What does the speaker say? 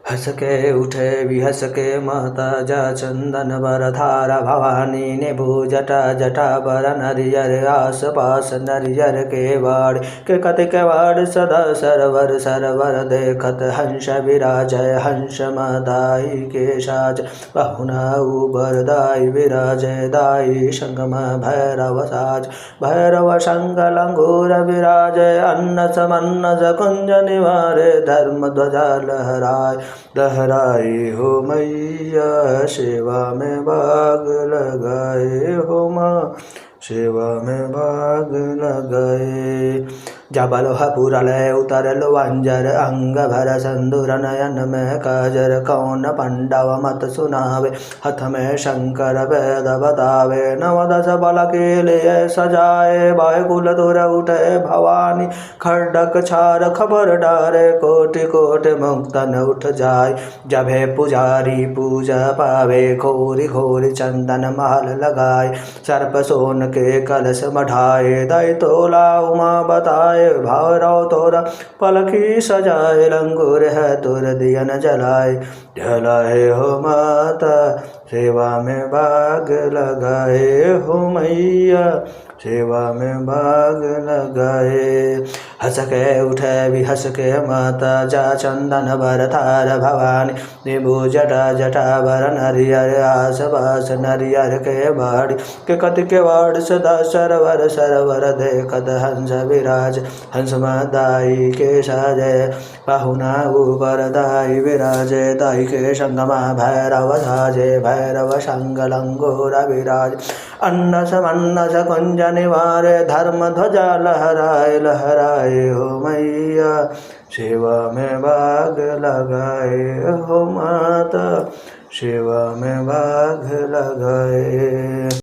हंस के उठे विहस के माता जा चंदन बरधारा भवानी ने भूजटा जटा बर नरियर आस पास नरियर के वाड़ के कत के वाड़ सदा सरवर सरवर देखत हंस विराजय हंस मदाई के साज बहुना उबर दाई विराजय दाई संगम भैरव साज भैरव शंख लंगूर विराजय अन्न समन्न कुंज निवारे धर्म ध्वजा लहराए हो मैया सेवा में भाग लगाए हो माँ सेवा में भाग लगाए जबलोह पुरलय उतरल अंजर अंग भर संदूर नयन में काजर कौन पंडव मत सुनावे हथ में शंकर वेद बतावे नवदस बल के लिए सजाए बायकुल तुर उठे भवानी खड्डक छार खबर डारे कोटि कोटि मुक्तन उठ जाए जबे पुजारी पूजा पावे खोरी खोरी चंदन महल लगाए सर्प सोन के कलश मढ़ाए दई तोला उमा बताए भावराव तोरा पलखी सजाए लंगूर है तुर दियन जलाए हो माता सेवा में भाग लगाए हो मैया सेवा में भाग लगाए हंस के उठे विहस के माता जा चंदन बरधार भवानी निभु जटा जटा बर नरियर आस पास नरियर के बाड़ी के कत के वाड़ सदा सरवर सरवर देखत हंस विराज हंस मदाई के साजय पाहुना ऊपर दाई विराजे दाई के संगमा भैरव साजे भैरव संग लंगोर विराज अन्न समन्न कुंज निवारे धर्म ध्वजा लहराए लहराए हो मैया सेवा में भाग लगाए हो माता सेवा में भाग लगाए।